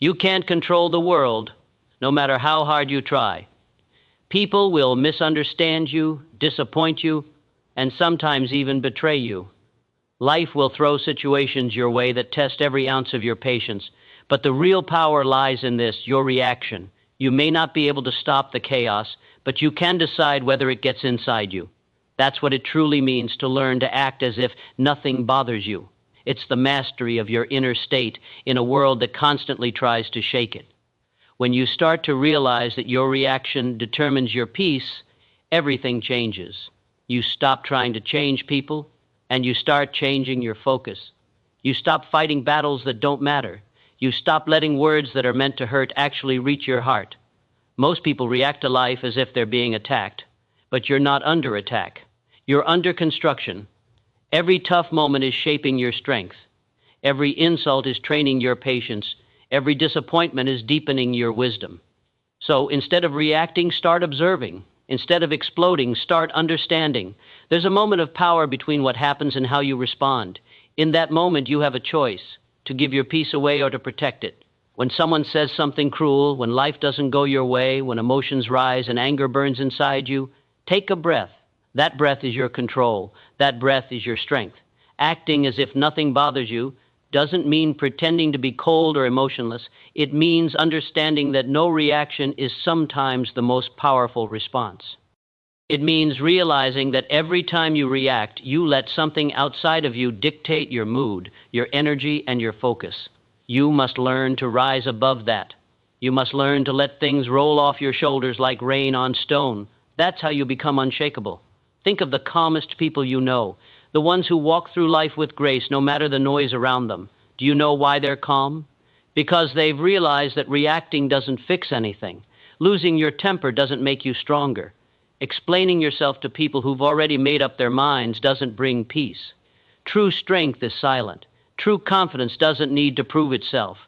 You can't control the world, no matter how hard you try. People will misunderstand you, disappoint you, and sometimes even betray you. Life will throw situations your way that test every ounce of your patience, but the real power lies in this, your reaction. You may not be able to stop the chaos, but you can decide whether it gets inside you. That's what it truly means to learn to act as if nothing bothers you. It's the mastery of your inner state in a world that constantly tries to shake it. When you start to realize that your reaction determines your peace, everything changes. You stop trying to change people, and you start changing your focus. You stop fighting battles that don't matter. You stop letting words that are meant to hurt actually reach your heart. Most people react to life as if they're being attacked, but you're not under attack. You're under construction. Every tough moment is shaping your strength. Every insult is training your patience. Every disappointment is deepening your wisdom. So instead of reacting, start observing. Instead of exploding, start understanding. There's a moment of power between what happens and how you respond. In that moment, you have a choice to give your peace away or to protect it. When someone says something cruel, when life doesn't go your way, when emotions rise and anger burns inside you, take a breath. That breath is your control. That breath is your strength. Acting as if nothing bothers you doesn't mean pretending to be cold or emotionless. It means understanding that no reaction is sometimes the most powerful response. It means realizing that every time you react, you let something outside of you dictate your mood, your energy, and your focus. You must learn to rise above that. You must learn to let things roll off your shoulders like rain on stone. That's how you become unshakable. Think of the calmest people you know, the ones who walk through life with grace no matter the noise around them. Do you know why they're calm? Because they've realized that reacting doesn't fix anything. Losing your temper doesn't make you stronger. Explaining yourself to people who've already made up their minds doesn't bring peace. True strength is silent. True confidence doesn't need to prove itself.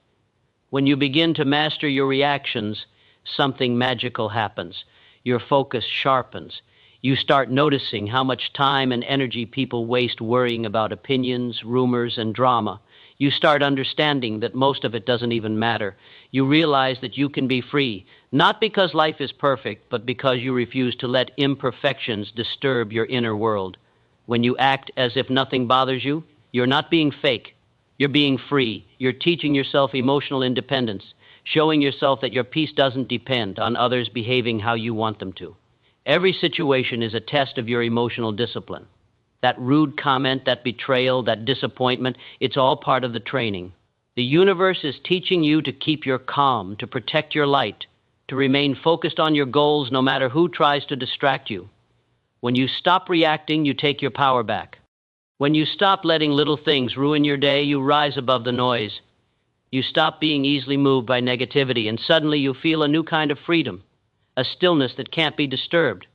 When you begin to master your reactions, something magical happens. Your focus sharpens. You start noticing how much time and energy people waste worrying about opinions, rumors, and drama. You start understanding that most of it doesn't even matter. You realize that you can be free, not because life is perfect, but because you refuse to let imperfections disturb your inner world. When you act as if nothing bothers you, you're not being fake. You're being free. You're teaching yourself emotional independence, showing yourself that your peace doesn't depend on others behaving how you want them to. Every situation is a test of your emotional discipline. That rude comment, that betrayal, that disappointment, it's all part of the training. The universe is teaching you to keep your calm, to protect your light, to remain focused on your goals no matter who tries to distract you. When you stop reacting, you take your power back. When you stop letting little things ruin your day, you rise above the noise. You stop being easily moved by negativity, and suddenly you feel a new kind of freedom, a stillness that can't be disturbed.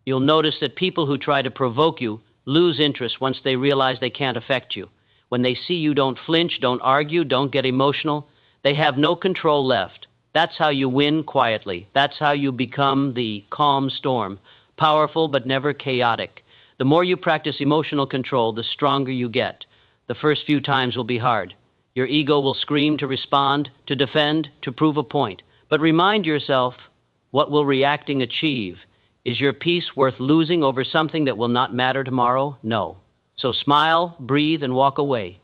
You'll notice that people who try to provoke you lose interest once they realize they can't affect you. When they see you don't flinch, don't argue, don't get emotional, they have no control left. That's how you win quietly. That's how you become the calm storm, powerful but never chaotic. The more you practice emotional control, the stronger you get. The first few times will be hard. Your ego will scream to respond, to defend, to prove a point. But remind yourself, what will reacting achieve? Is your peace worth losing over something that will not matter tomorrow? No. So smile, breathe, and walk away.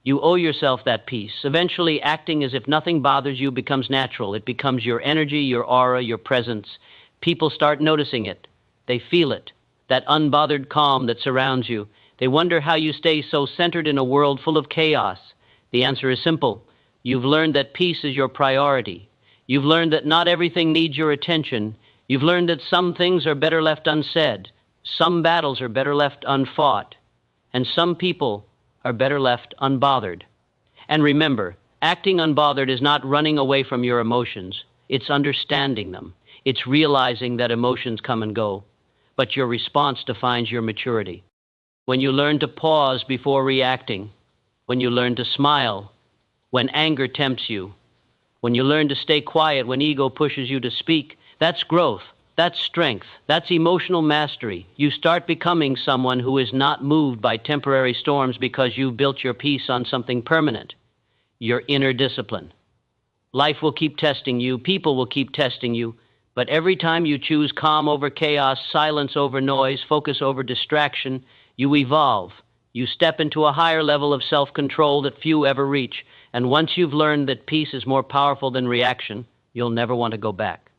You owe yourself that peace. Eventually, acting as if nothing bothers you becomes natural. It becomes your energy, your aura, your presence. People start noticing it. They feel it, that unbothered calm that surrounds you. They wonder how you stay so centered in a world full of chaos. The answer is simple. You've learned that peace is your priority. You've learned that not everything needs your attention. You've learned that some things are better left unsaid. Some battles are better left unfought. And some people are better left unbothered. And remember, acting unbothered is not running away from your emotions. It's understanding them. It's realizing that emotions come and go. But your response defines your maturity. When you learn to pause before reacting, when you learn to smile, when anger tempts you, when you learn to stay quiet when ego pushes you to speak, that's growth, that's strength, that's emotional mastery. You start becoming someone who is not moved by temporary storms because you've built your peace on something permanent, your inner discipline. Life will keep testing you, people will keep testing you, but every time you choose calm over chaos, silence over noise, focus over distraction, you evolve. You step into a higher level of self-control that few ever reach, and once you've learned that peace is more powerful than reaction, you'll never want to go back.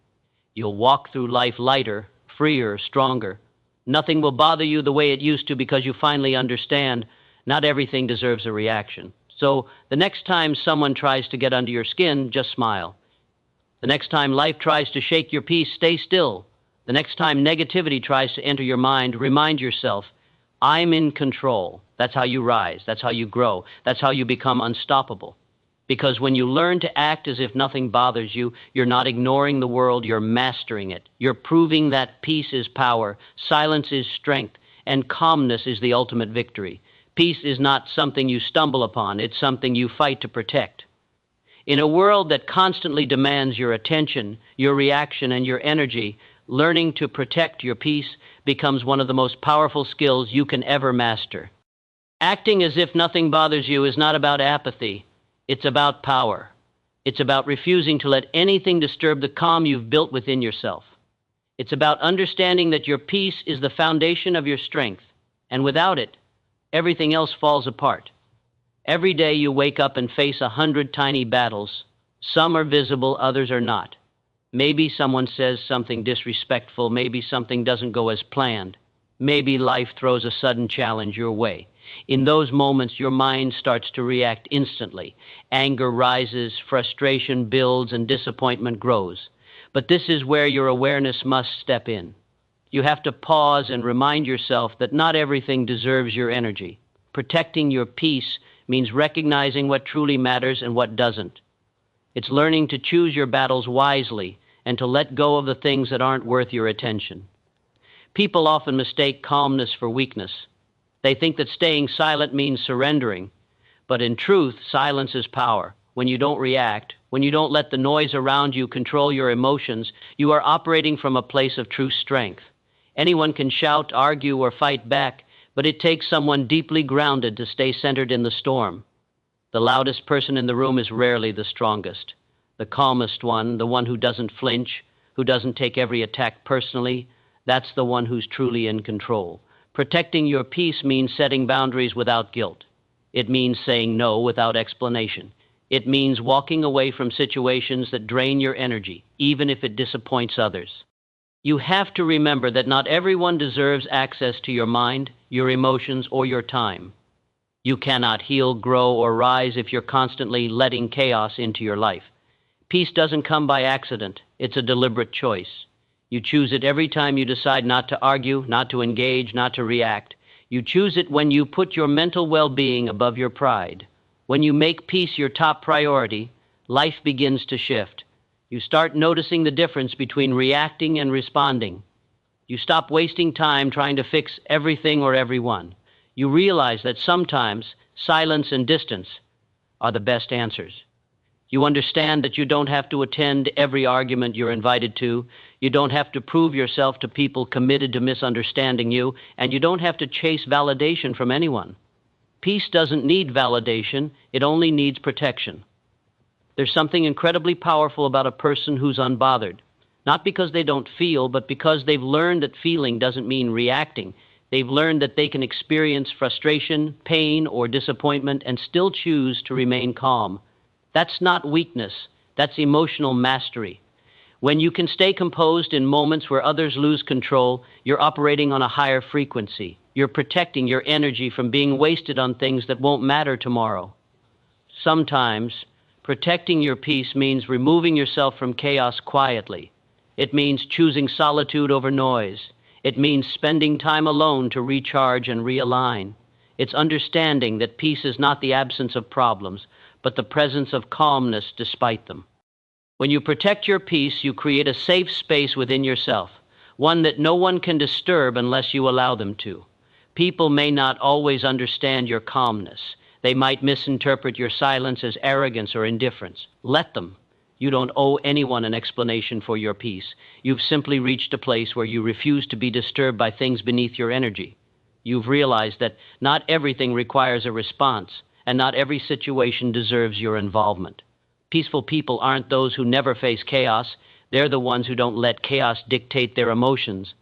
You'll walk through life lighter, freer, stronger. Nothing will bother you the way it used to because you finally understand not everything deserves a reaction. So the next time someone tries to get under your skin, just smile. The next time life tries to shake your peace, stay still. The next time negativity tries to enter your mind, remind yourself, I'm in control. That's how you rise. That's how you grow. That's how you become unstoppable. Because when you learn to act as if nothing bothers you, you're not ignoring the world, you're mastering it. You're proving that peace is power, silence is strength, and calmness is the ultimate victory. Peace is not something you stumble upon, it's something you fight to protect. In a world that constantly demands your attention, your reaction, and your energy, learning to protect your peace becomes one of the most powerful skills you can ever master. Acting as if nothing bothers you is not about apathy. It's about power. It's about refusing to let anything disturb the calm you've built within yourself. It's about understanding that your peace is the foundation of your strength, and without it, everything else falls apart. Every day you wake up and face 100 tiny battles. Some are visible, others are not. Maybe someone says something disrespectful, maybe something doesn't go as planned. Maybe life throws a sudden challenge your way. In those moments, your mind starts to react instantly. Anger rises, frustration builds, and disappointment grows. But this is where your awareness must step in. You have to pause and remind yourself that not everything deserves your energy. Protecting your peace means recognizing what truly matters and what doesn't. It's learning to choose your battles wisely and to let go of the things that aren't worth your attention. People often mistake calmness for weakness. They think that staying silent means surrendering, but in truth, silence is power. When you don't react, when you don't let the noise around you control your emotions, you are operating from a place of true strength. Anyone can shout, argue, or fight back, but it takes someone deeply grounded to stay centered in the storm. The loudest person in the room is rarely the strongest. The calmest one, the one who doesn't flinch, who doesn't take every attack personally, that's the one who's truly in control. Protecting your peace means setting boundaries without guilt. It means saying no without explanation. It means walking away from situations that drain your energy, even if it disappoints others. You have to remember that not everyone deserves access to your mind, your emotions, or your time. You cannot heal, grow, or rise if you're constantly letting chaos into your life. Peace doesn't come by accident. It's a deliberate choice. You choose it every time you decide not to argue, not to engage, not to react. You choose it when you put your mental well-being above your pride. When you make peace your top priority, life begins to shift. You start noticing the difference between reacting and responding. You stop wasting time trying to fix everything or everyone. You realize that sometimes silence and distance are the best answers. You understand that you don't have to attend every argument you're invited to. You don't have to prove yourself to people committed to misunderstanding you, and you don't have to chase validation from anyone. Peace doesn't need validation, it only needs protection. There's something incredibly powerful about a person who's unbothered, not because they don't feel, but because they've learned that feeling doesn't mean reacting. They've learned that they can experience frustration, pain, or disappointment and still choose to remain calm. That's not weakness, that's emotional mastery. When you can stay composed in moments where others lose control, you're operating on a higher frequency. You're protecting your energy from being wasted on things that won't matter tomorrow. Sometimes, protecting your peace means removing yourself from chaos quietly. It means choosing solitude over noise. It means spending time alone to recharge and realign. It's understanding that peace is not the absence of problems, but the presence of calmness despite them. When you protect your peace, you create a safe space within yourself, one that no one can disturb unless you allow them to. People may not always understand your calmness. They might misinterpret your silence as arrogance or indifference. Let them. You don't owe anyone an explanation for your peace. You've simply reached a place where you refuse to be disturbed by things beneath your energy. You've realized that not everything requires a response, and not every situation deserves your involvement. Peaceful people aren't those who never face chaos. They're the ones who don't let chaos dictate their emotions.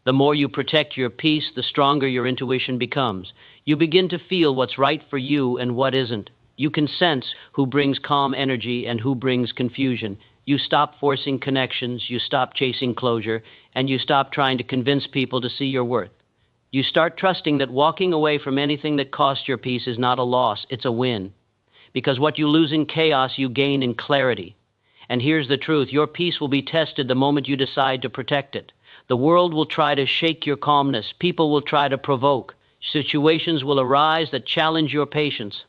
The more you protect your peace, the stronger your intuition becomes. You begin to feel what's right for you and what isn't. You can sense who brings calm energy and who brings confusion. You stop forcing connections, you stop chasing closure, and you stop trying to convince people to see your worth. You start trusting that walking away from anything that costs your peace is not a loss, it's a win. Because what you lose in chaos, you gain in clarity. And here's the truth, your peace will be tested the moment you decide to protect it. The world will try to shake your calmness. People will try to provoke. Situations will arise that challenge your patience.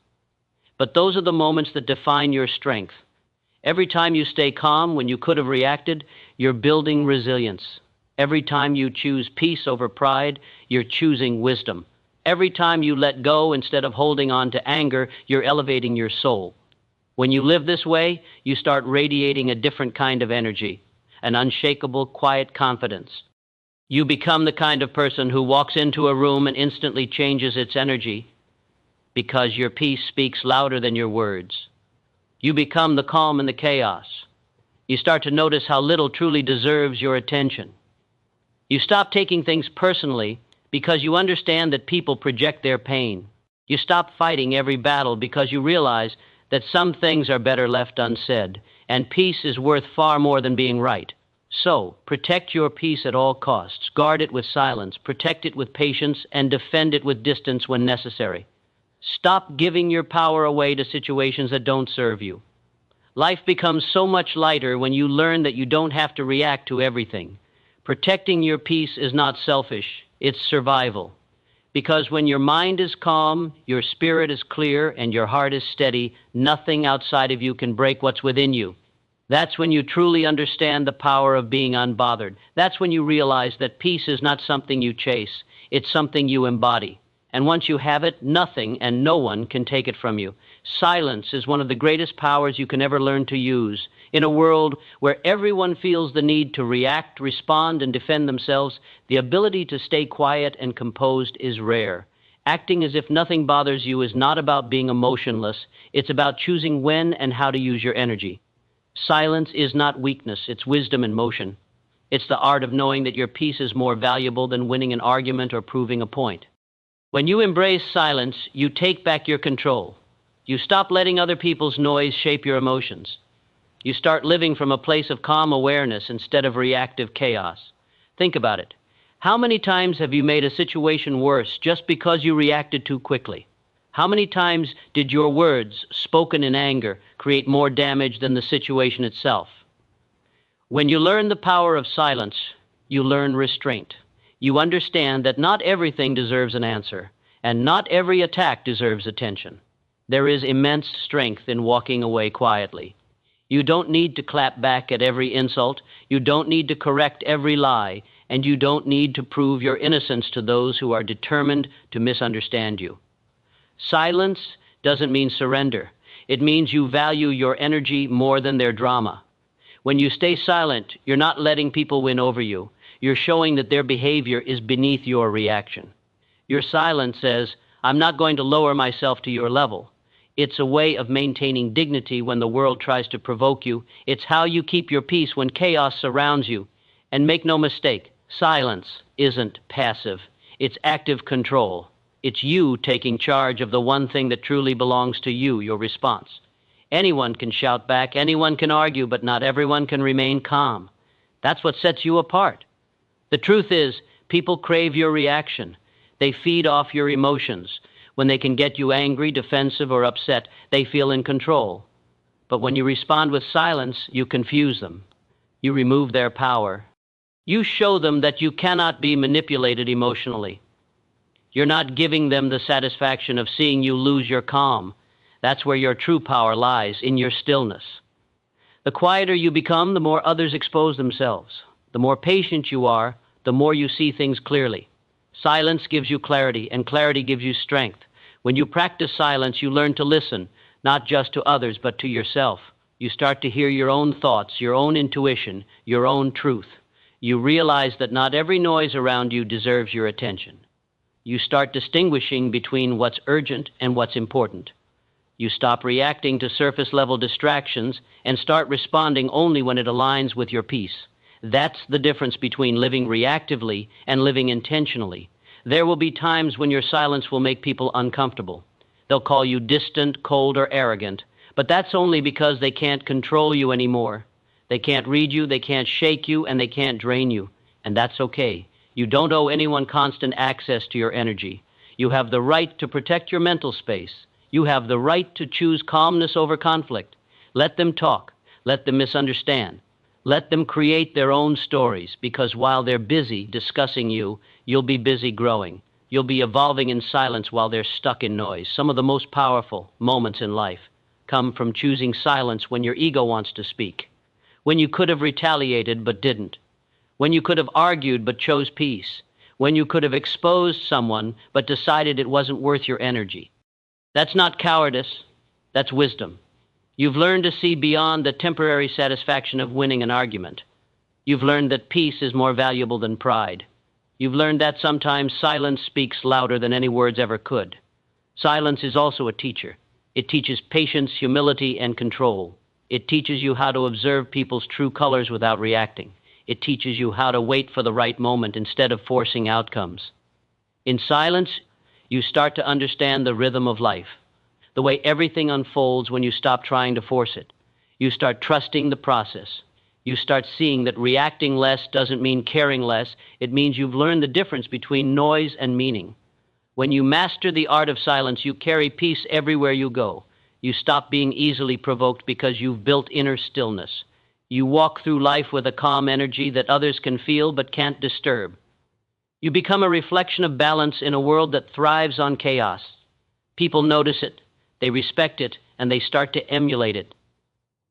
But those are the moments that define your strength. Every time you stay calm when you could have reacted, you're building resilience. Every time you choose peace over pride, you're choosing wisdom. Every time you let go instead of holding on to anger, you're elevating your soul. When you live this way, you start radiating a different kind of energy, an unshakable, quiet confidence. You become the kind of person who walks into a room and instantly changes its energy because your peace speaks louder than your words. You become the calm in the chaos. You start to notice how little truly deserves your attention. You stop taking things personally because you understand that people project their pain. You stop fighting every battle because you realize that some things are better left unsaid, and peace is worth far more than being right. So, protect your peace at all costs. Guard it with silence, protect it with patience, and defend it with distance when necessary. Stop giving your power away to situations that don't serve you. Life becomes so much lighter when you learn that you don't have to react to everything. Protecting your peace is not selfish, it's survival. Because when your mind is calm, your spirit is clear, and your heart is steady, nothing outside of you can break what's within you. That's when you truly understand the power of being unbothered. That's when you realize that peace is not something you chase, it's something you embody. And once you have it, nothing and no one can take it from you. Silence is one of the greatest powers you can ever learn to use. In a world where everyone feels the need to react, respond, and defend themselves, the ability to stay quiet and composed is rare. Acting as if nothing bothers you is not about being emotionless. It's about choosing when and how to use your energy. Silence is not weakness, it's wisdom in motion. It's the art of knowing that your peace is more valuable than winning an argument or proving a point. When you embrace silence, you take back your control. You stop letting other people's noise shape your emotions. You start living from a place of calm awareness instead of reactive chaos. Think about it. How many times have you made a situation worse just because you reacted too quickly? How many times did your words, spoken in anger, create more damage than the situation itself? When you learn the power of silence, you learn restraint. You understand that not everything deserves an answer, and not every attack deserves attention. There is immense strength in walking away quietly. You don't need to clap back at every insult, you don't need to correct every lie, and you don't need to prove your innocence to those who are determined to misunderstand you. Silence doesn't mean surrender. It means you value your energy more than their drama. When you stay silent, you're not letting people win over you. You're showing that their behavior is beneath your reaction. Your silence says, I'm not going to lower myself to your level. It's a way of maintaining dignity when the world tries to provoke you. It's how you keep your peace when chaos surrounds you. And make no mistake, silence isn't passive. It's active control. It's you taking charge of the one thing that truly belongs to you, your response. Anyone can shout back, anyone can argue, but not everyone can remain calm. That's what sets you apart. The truth is, people crave your reaction. They feed off your emotions. When they can get you angry, defensive, or upset, they feel in control. But when you respond with silence, you confuse them. You remove their power. You show them that you cannot be manipulated emotionally. You're not giving them the satisfaction of seeing you lose your calm. That's where your true power lies, in your stillness. The quieter you become, the more others expose themselves. The more patient you are, the more you see things clearly. Silence gives you clarity, and clarity gives you strength. When you practice silence, you learn to listen, not just to others, but to yourself. You start to hear your own thoughts, your own intuition, your own truth. You realize that not every noise around you deserves your attention. You start distinguishing between what's urgent and what's important. You stop reacting to surface-level distractions and start responding only when it aligns with your peace. That's the difference between living reactively and living intentionally. There will be times when your silence will make people uncomfortable. They'll call you distant, cold, or arrogant, but that's only because they can't control you anymore. They can't read you, they can't shake you, and they can't drain you. And that's okay. You don't owe anyone constant access to your energy. You have the right to protect your mental space. You have the right to choose calmness over conflict. Let them talk. Let them misunderstand. Let them create their own stories, because while they're busy discussing you, you'll be busy growing. You'll be evolving in silence while they're stuck in noise. Some of the most powerful moments in life come from choosing silence when your ego wants to speak, when you could have retaliated but didn't, when you could have argued but chose peace, when you could have exposed someone but decided it wasn't worth your energy. That's not cowardice, that's wisdom. You've learned to see beyond the temporary satisfaction of winning an argument. You've learned that peace is more valuable than pride. You've learned that sometimes silence speaks louder than any words ever could. Silence is also a teacher. It teaches patience, humility, and control. It teaches you how to observe people's true colors without reacting. It teaches you how to wait for the right moment instead of forcing outcomes. In silence, you start to understand the rhythm of life, the way everything unfolds when you stop trying to force it. You start trusting the process. You start seeing that reacting less doesn't mean caring less. It means you've learned the difference between noise and meaning. When you master the art of silence, you carry peace everywhere you go. You stop being easily provoked because you've built inner stillness. You walk through life with a calm energy that others can feel but can't disturb. You become a reflection of balance in a world that thrives on chaos. People notice it, they respect it, and they start to emulate it.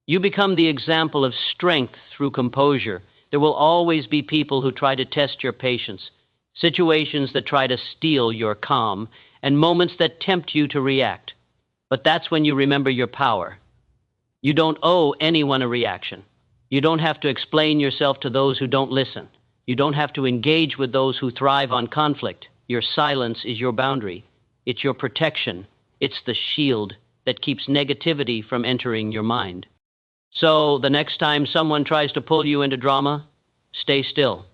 You become the example of strength through composure. There will always be people who try to test your patience, situations that try to steal your calm, and moments that tempt you to react. But that's when you remember your power. You don't owe anyone a reaction. You don't have to explain yourself to those who don't listen. You don't have to engage with those who thrive on conflict. Your silence is your boundary. It's your protection. It's the shield that keeps negativity from entering your mind. So the next time someone tries to pull you into drama, stay still.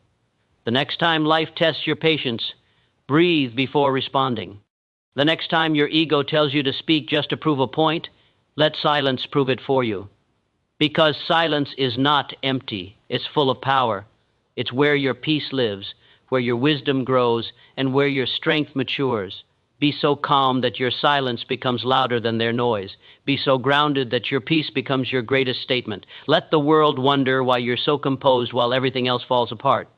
The next time life tests your patience, breathe before responding. The next time your ego tells you to speak just to prove a point, let silence prove it for you. Because silence is not empty, it's full of power. It's where your peace lives, where your wisdom grows, and where your strength matures. Be so calm that your silence becomes louder than their noise. Be so grounded that your peace becomes your greatest statement. Let the world wonder why you're so composed while everything else falls apart.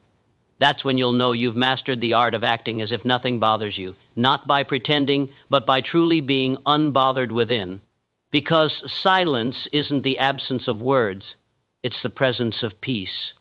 That's when you'll know you've mastered the art of acting as if nothing bothers you, not by pretending, but by truly being unbothered within. Because silence isn't the absence of words, it's the presence of peace.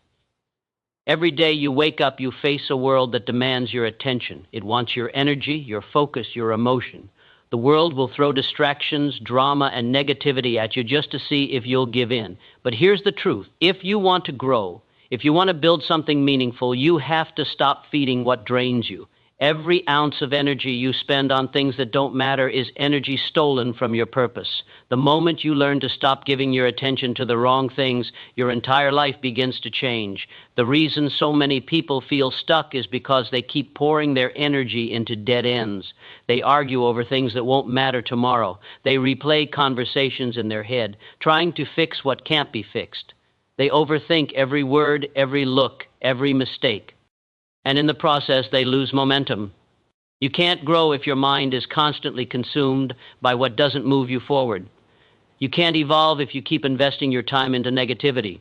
Every day you wake up, you face a world that demands your attention. It wants your energy, your focus, your emotion. The world will throw distractions, drama, and negativity at you just to see if you'll give in. But here's the truth. If you want to grow, if you want to build something meaningful, you have to stop feeding what drains you. Every ounce of energy you spend on things that don't matter is energy stolen from your purpose. The moment you learn to stop giving your attention to the wrong things, your entire life begins to change. The reason so many people feel stuck is because they keep pouring their energy into dead ends. They argue over things that won't matter tomorrow. They replay conversations in their head, trying to fix what can't be fixed. They overthink every word, every look, every mistake. And in the process, they lose momentum. You can't grow if your mind is constantly consumed by what doesn't move you forward. You can't evolve if you keep investing your time into negativity.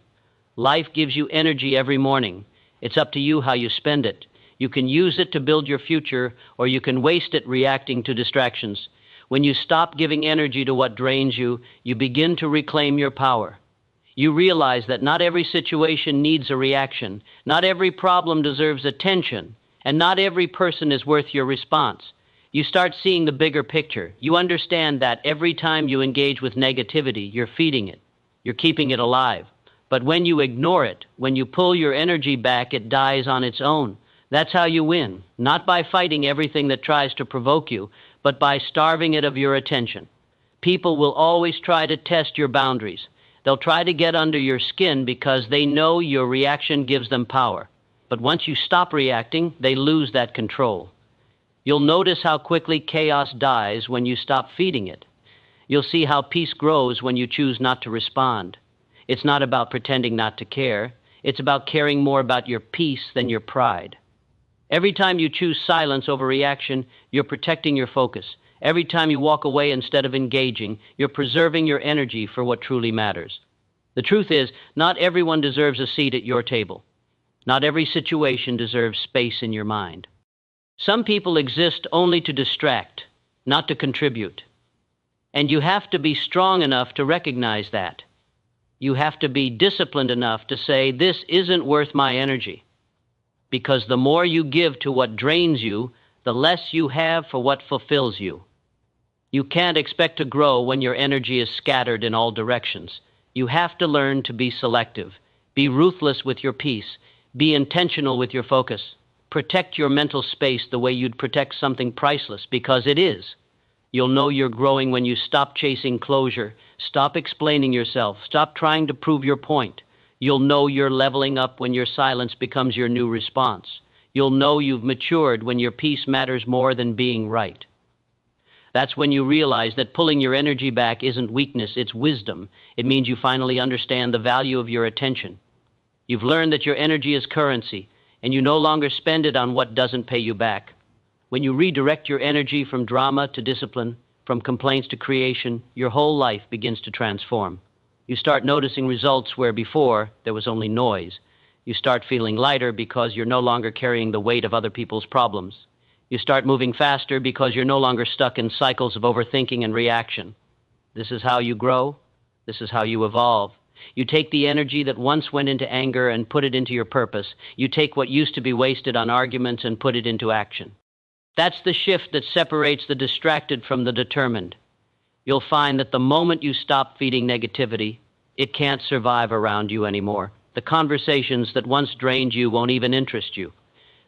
Life gives you energy every morning. It's up to you how you spend it. You can use it to build your future, or you can waste it reacting to distractions. When you stop giving energy to what drains you, you begin to reclaim your power. You realize that not every situation needs a reaction, not every problem deserves attention, and not every person is worth your response. You start seeing the bigger picture. You understand that every time you engage with negativity, you're feeding it. You're keeping it alive. But when you ignore it, when you pull your energy back, it dies on its own. That's how you win, not by fighting everything that tries to provoke you, but by starving it of your attention. People will always try to test your boundaries. They'll try to get under your skin because they know your reaction gives them power. But once you stop reacting, they lose that control. You'll notice how quickly chaos dies when you stop feeding it. You'll see how peace grows when you choose not to respond. It's not about pretending not to care. It's about caring more about your peace than your pride. Every time you choose silence over reaction, you're protecting your focus. Every time you walk away instead of engaging, you're preserving your energy for what truly matters. The truth is, not everyone deserves a seat at your table. Not every situation deserves space in your mind. Some people exist only to distract, not to contribute. And you have to be strong enough to recognize that. You have to be disciplined enough to say, this isn't worth my energy. Because the more you give to what drains you, the less you have for what fulfills you. You can't expect to grow when your energy is scattered in all directions. You have to learn to be selective. Be ruthless with your peace. Be intentional with your focus. Protect your mental space the way you'd protect something priceless, because it is. You'll know you're growing when you stop chasing closure, stop explaining yourself, stop trying to prove your point. You'll know you're leveling up when your silence becomes your new response. You'll know you've matured when your peace matters more than being right. That's when you realize that pulling your energy back isn't weakness, it's wisdom. It means you finally understand the value of your attention. You've learned that your energy is currency, and you no longer spend it on what doesn't pay you back. When you redirect your energy from drama to discipline, from complaints to creation, your whole life begins to transform. You start noticing results where before there was only noise. You start feeling lighter because you're no longer carrying the weight of other people's problems. You start moving faster because you're no longer stuck in cycles of overthinking and reaction. This is how you grow. This is how you evolve. You take the energy that once went into anger and put it into your purpose. You take what used to be wasted on arguments and put it into action. That's the shift that separates the distracted from the determined. You'll find that the moment you stop feeding negativity, it can't survive around you anymore. The conversations that once drained you won't even interest you.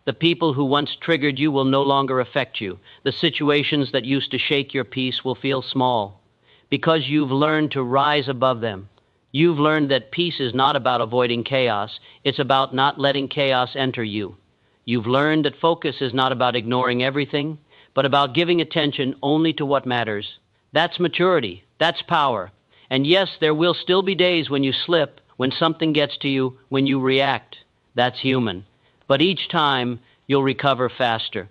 The people who once triggered you will no longer affect you. The situations that used to shake your peace will feel small, because you've learned to rise above them. You've learned that peace is not about avoiding chaos. It's about not letting chaos enter you. You've learned that focus is not about ignoring everything, but about giving attention only to what matters. That's maturity. That's power. And yes, there will still be days when you slip, when something gets to you, when you react. That's human. But each time, you'll recover faster.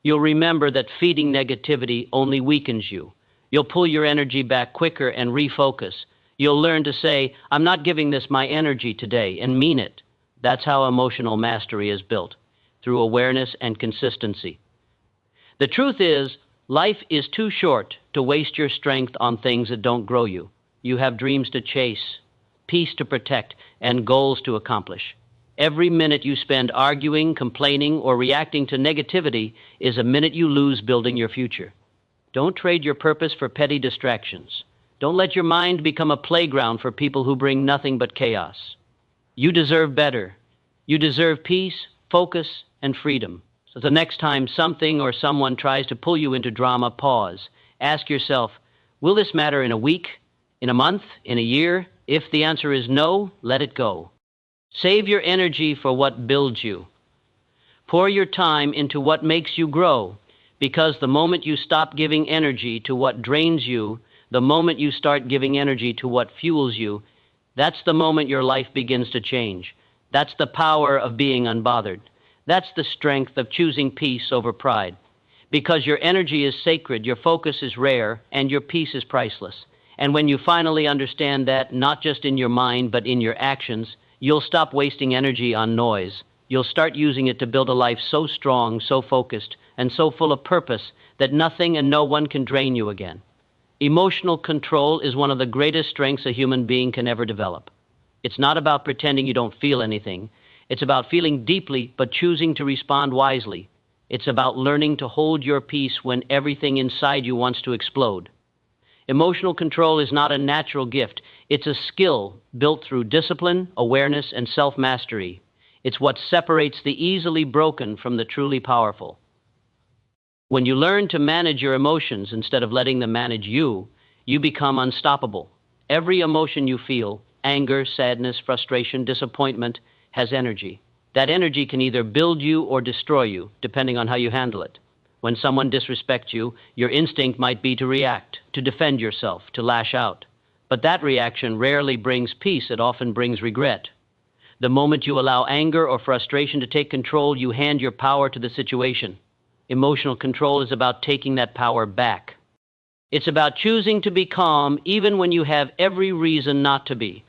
You'll remember that feeding negativity only weakens you. You'll pull your energy back quicker and refocus. You'll learn to say, I'm not giving this my energy today, and mean it. That's how emotional mastery is built, through awareness and consistency. The truth is, life is too short to waste your strength on things that don't grow you. You have dreams to chase, peace to protect, and goals to accomplish. Every minute you spend arguing, complaining, or reacting to negativity is a minute you lose building your future. Don't trade your purpose for petty distractions. Don't let your mind become a playground for people who bring nothing but chaos. You deserve better. You deserve peace, focus, and freedom. So the next time something or someone tries to pull you into drama, pause. Ask yourself, will this matter in a week, in a month, in a year? If the answer is no, let it go. Save your energy for what builds you. Pour your time into what makes you grow, because the moment you stop giving energy to what drains you, the moment you start giving energy to what fuels you, that's the moment your life begins to change. That's the power of being unbothered. That's the strength of choosing peace over pride. Because your energy is sacred, your focus is rare, and your peace is priceless. And when you finally understand that, not just in your mind, but in your actions, you'll stop wasting energy on noise. You'll start using it to build a life so strong, so focused, and so full of purpose that nothing and no one can drain you again. Emotional control is one of the greatest strengths a human being can ever develop. It's not about pretending you don't feel anything. It's about feeling deeply but choosing to respond wisely. It's about learning to hold your peace when everything inside you wants to explode. Emotional control is not a natural gift. It's a skill built through discipline, awareness, and self-mastery. It's what separates the easily broken from the truly powerful. When you learn to manage your emotions instead of letting them manage you, you become unstoppable. Every emotion you feel, anger, sadness, frustration, disappointment, has energy. That energy can either build you or destroy you, depending on how you handle it. When someone disrespects you, your instinct might be to react, to defend yourself, to lash out. But that reaction rarely brings peace, it often brings regret. The moment you allow anger or frustration to take control, you hand your power to the situation. Emotional control is about taking that power back. It's about choosing to be calm even when you have every reason not to be.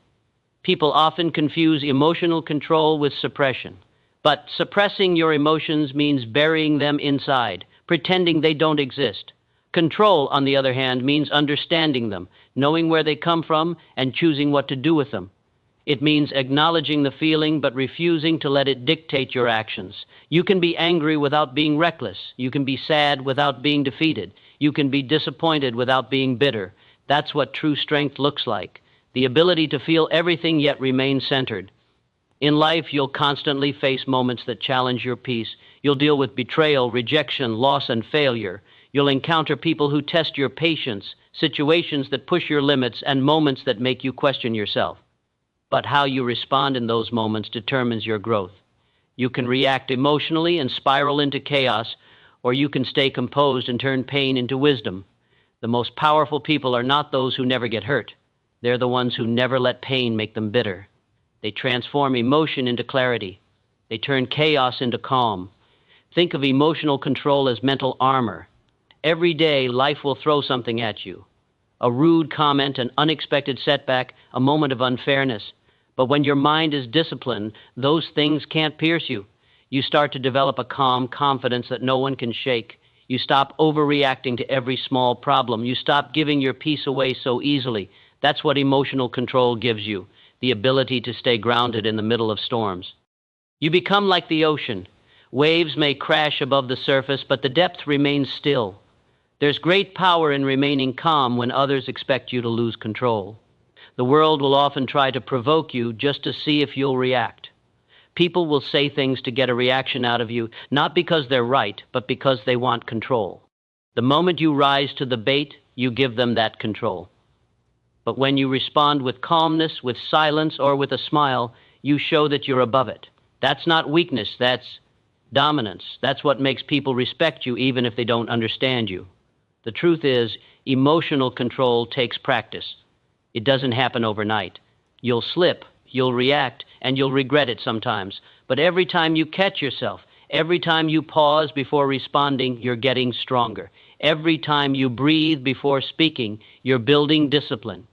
People often confuse emotional control with suppression. But suppressing your emotions means burying them inside, pretending they don't exist. Control, on the other hand, means understanding them, knowing where they come from, and choosing what to do with them. It means acknowledging the feeling but refusing to let it dictate your actions. You can be angry without being reckless. You can be sad without being defeated. You can be disappointed without being bitter. That's what true strength looks like. The ability to feel everything yet remain centered. In life, you'll constantly face moments that challenge your peace. You'll deal with betrayal, rejection, loss, and failure. You'll encounter people who test your patience, situations that push your limits, and moments that make you question yourself. But how you respond in those moments determines your growth. You can react emotionally and spiral into chaos, or you can stay composed and turn pain into wisdom. The most powerful people are not those who never get hurt. They're the ones who never let pain make them bitter. They transform emotion into clarity. They turn chaos into calm. Think of emotional control as mental armor. Every day, life will throw something at you. A rude comment, an unexpected setback, a moment of unfairness. But when your mind is disciplined, those things can't pierce you. You start to develop a calm confidence that no one can shake. You stop overreacting to every small problem. You stop giving your peace away so easily. That's what emotional control gives you, the ability to stay grounded in the middle of storms. You become like the ocean. Waves may crash above the surface, but the depth remains still. There's great power in remaining calm when others expect you to lose control. The world will often try to provoke you just to see if you'll react. People will say things to get a reaction out of you, not because they're right, but because they want control. The moment you rise to the bait, you give them that control. But when you respond with calmness, with silence, or with a smile, you show that you're above it. That's not weakness, that's dominance. That's what makes people respect you even if they don't understand you. The truth is, emotional control takes practice. It doesn't happen overnight. You'll slip, you'll react, and you'll regret it sometimes. But every time you catch yourself, every time you pause before responding, you're getting stronger. Every time you breathe before speaking, you're building discipline.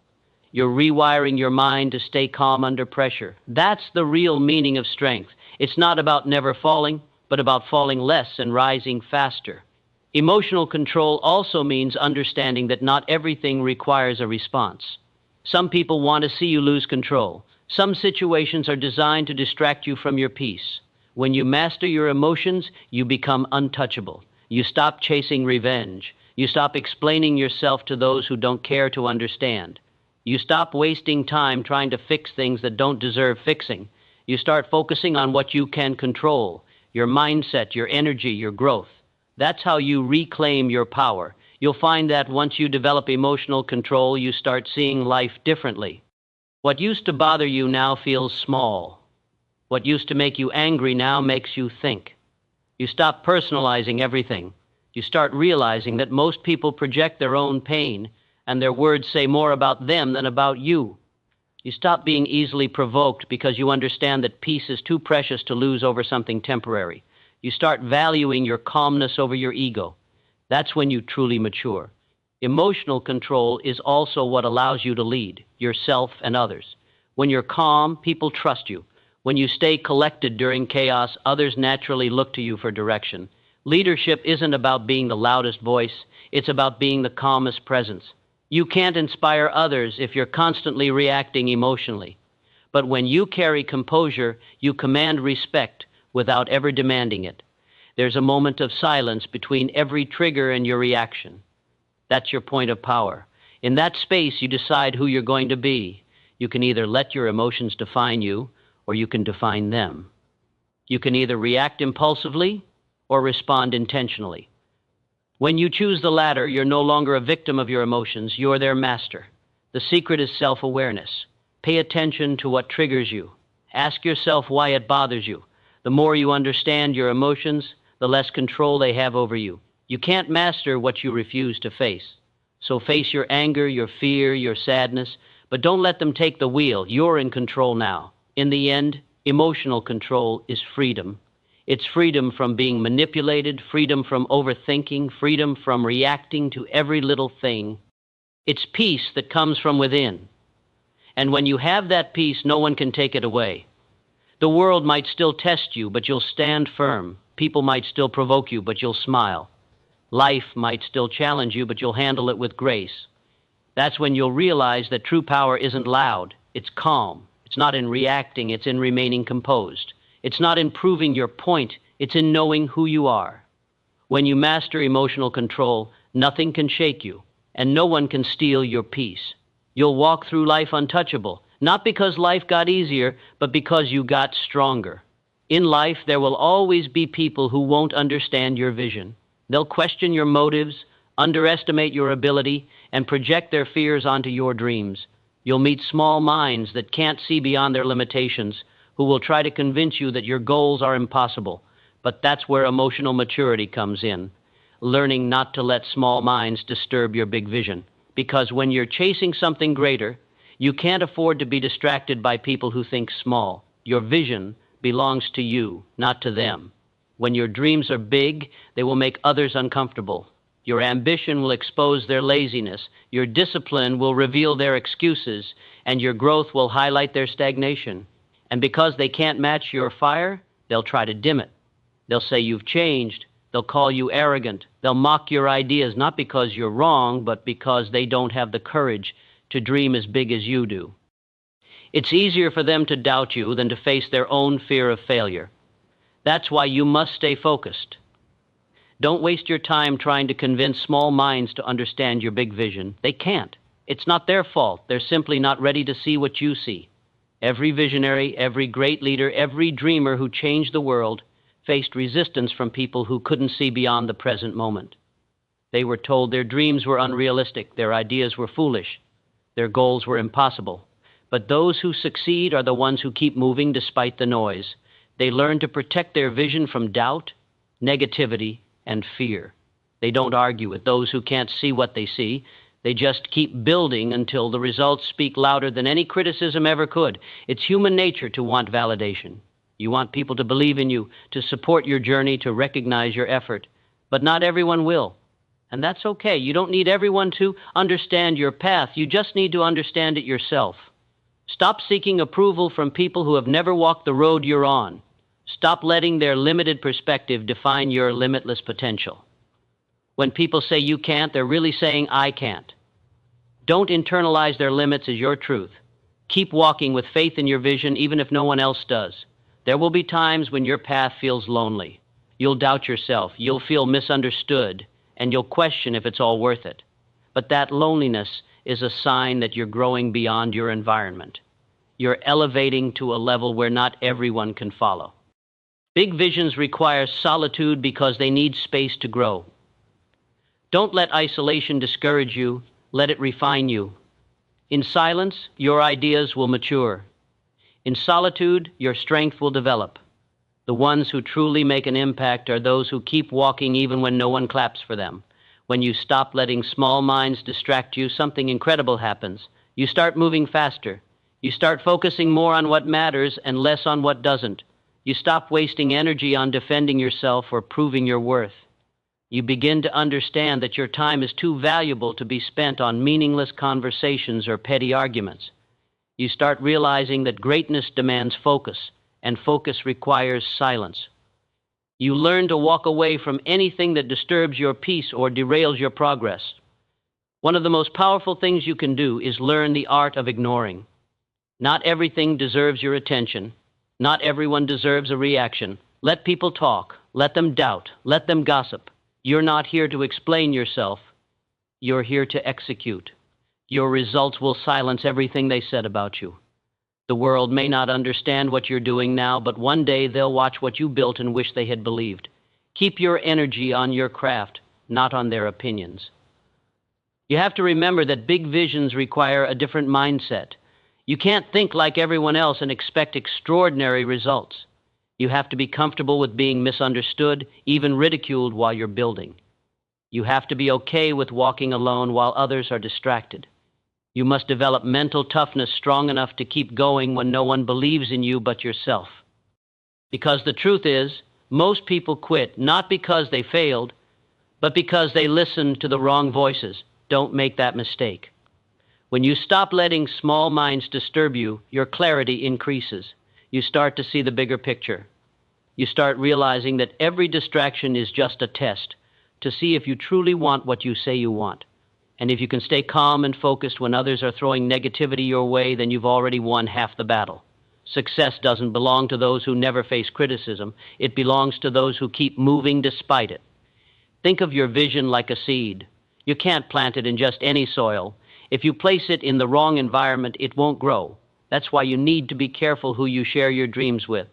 You're rewiring your mind to stay calm under pressure. That's the real meaning of strength. It's not about never falling, but about falling less and rising faster. Emotional control also means understanding that not everything requires a response. Some people want to see you lose control. Some situations are designed to distract you from your peace. When you master your emotions, you become untouchable. You stop chasing revenge. You stop explaining yourself to those who don't care to understand. You stop wasting time trying to fix things that don't deserve fixing. You start focusing on what you can control, your mindset, your energy, your growth. That's how you reclaim your power. You'll find that once you develop emotional control, you start seeing life differently. What used to bother you now feels small. What used to make you angry now makes you think. You stop personalizing everything. You start realizing that most people project their own pain, and their words say more about them than about you. You stop being easily provoked because you understand that peace is too precious to lose over something temporary. You start valuing your calmness over your ego. That's when you truly mature. Emotional control is also what allows you to lead yourself and others. When you're calm, people trust you. When you stay collected during chaos, others naturally look to you for direction. Leadership isn't about being the loudest voice. It's about being the calmest presence. You can't inspire others if you're constantly reacting emotionally. But when you carry composure, you command respect without ever demanding it. There's a moment of silence between every trigger and your reaction. That's your point of power. In that space, you decide who you're going to be. You can either let your emotions define you, or you can define them. You can either react impulsively or respond intentionally. When you choose the latter, you're no longer a victim of your emotions, you're their master. The secret is self-awareness. Pay attention to what triggers you. Ask yourself why it bothers you. The more you understand your emotions, the less control they have over you. You can't master what you refuse to face. So face your anger, your fear, your sadness, but don't let them take the wheel. You're in control now. In the end, emotional control is freedom. It's freedom from being manipulated, freedom from overthinking, freedom from reacting to every little thing. It's peace that comes from within. And when you have that peace, no one can take it away. The world might still test you, but you'll stand firm. People might still provoke you, but you'll smile. Life might still challenge you, but you'll handle it with grace. That's when you'll realize that true power isn't loud, it's calm. It's not in reacting, it's in remaining composed. It's not in proving your point, it's in knowing who you are. When you master emotional control, nothing can shake you, and no one can steal your peace. You'll walk through life untouchable, not because life got easier, but because you got stronger. In life, there will always be people who won't understand your vision. They'll question your motives, underestimate your ability, and project their fears onto your dreams. You'll meet small minds that can't see beyond their limitations, who will try to convince you that your goals are impossible. But that's where emotional maturity comes in, learning not to let small minds disturb your big vision. Because when you're chasing something greater, you can't afford to be distracted by people who think small. Your vision belongs to you, not to them. When your dreams are big, they will make others uncomfortable. Your ambition will expose their laziness. Your discipline will reveal their excuses, and your growth will highlight their stagnation. And because they can't match your fire, they'll try to dim it. They'll say you've changed. They'll call you arrogant. They'll mock your ideas, not because you're wrong, but because they don't have the courage to dream as big as you do. It's easier for them to doubt you than to face their own fear of failure. That's why you must stay focused. Don't waste your time trying to convince small minds to understand your big vision. They can't. It's not their fault. They're simply not ready to see what you see. Every visionary, every great leader, every dreamer who changed the world faced resistance from people who couldn't see beyond the present moment. They were told their dreams were unrealistic, their ideas were foolish, their goals were impossible. But those who succeed are the ones who keep moving despite the noise. They learn to protect their vision from doubt, negativity, and fear. They don't argue with those who can't see what they see. They just keep building until the results speak louder than any criticism ever could. It's human nature to want validation. You want people to believe in you, to support your journey, to recognize your effort. But not everyone will. And that's okay. You don't need everyone to understand your path. You just need to understand it yourself. Stop seeking approval from people who have never walked the road you're on. Stop letting their limited perspective define your limitless potential. When people say you can't, they're really saying I can't. Don't internalize their limits as your truth. Keep walking with faith in your vision, even if no one else does. There will be times when your path feels lonely. You'll doubt yourself, you'll feel misunderstood, and you'll question if it's all worth it. But that loneliness is a sign that you're growing beyond your environment. You're elevating to a level where not everyone can follow. Big visions require solitude because they need space to grow. Don't let isolation discourage you, let it refine you. In silence, your ideas will mature. In solitude, your strength will develop. The ones who truly make an impact are those who keep walking even when no one claps for them. When you stop letting small minds distract you, something incredible happens. You start moving faster. You start focusing more on what matters and less on what doesn't. You stop wasting energy on defending yourself or proving your worth. You begin to understand that your time is too valuable to be spent on meaningless conversations or petty arguments. You start realizing that greatness demands focus, and focus requires silence. You learn to walk away from anything that disturbs your peace or derails your progress. One of the most powerful things you can do is learn the art of ignoring. Not everything deserves your attention. Not everyone deserves a reaction. Let people talk. Let them doubt. Let them gossip. You're not here to explain yourself. You're here to execute. Your results will silence everything they said about you. The world may not understand what you're doing now, but one day they'll watch what you built and wish they had believed. Keep your energy on your craft. not on their opinions. You have to remember that big visions require a different mindset. You can't think like everyone else and expect extraordinary results. You have to be comfortable with being misunderstood, even ridiculed while you're building. You have to be okay with walking alone while others are distracted. You must develop mental toughness strong enough to keep going when no one believes in you but yourself. Because the truth is, most people quit not because they failed, but because they listened to the wrong voices. Don't make that mistake. When you stop letting small minds disturb you, your clarity increases. You start to see the bigger picture. You start realizing that every distraction is just a test to see if you truly want what you say you want. And if you can stay calm and focused when others are throwing negativity your way, then you've already won half the battle. Success doesn't belong to those who never face criticism. It belongs to those who keep moving despite it. Think of your vision like a seed. You can't plant it in just any soil. If you place it in the wrong environment, it won't grow. That's why you need to be careful who you share your dreams with.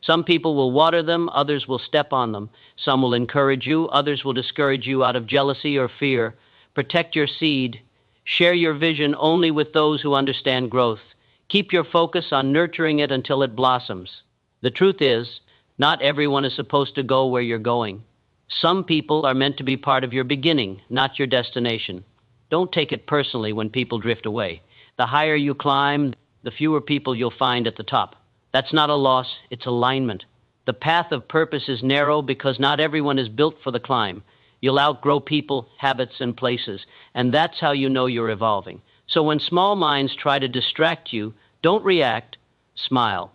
Some people will water them, others will step on them. Some will encourage you, others will discourage you out of jealousy or fear. Protect your seed. Share your vision only with those who understand growth. Keep your focus on nurturing it until it blossoms. The truth is, not everyone is supposed to go where you're going. Some people are meant to be part of your beginning, not your destination. Don't take it personally when people drift away. The higher you climb, the fewer people you'll find at the top. That's not a loss, it's alignment. The path of purpose is narrow because not everyone is built for the climb. You'll outgrow people, habits, and places, and that's how you know you're evolving. So when small minds try to distract you, don't react, smile.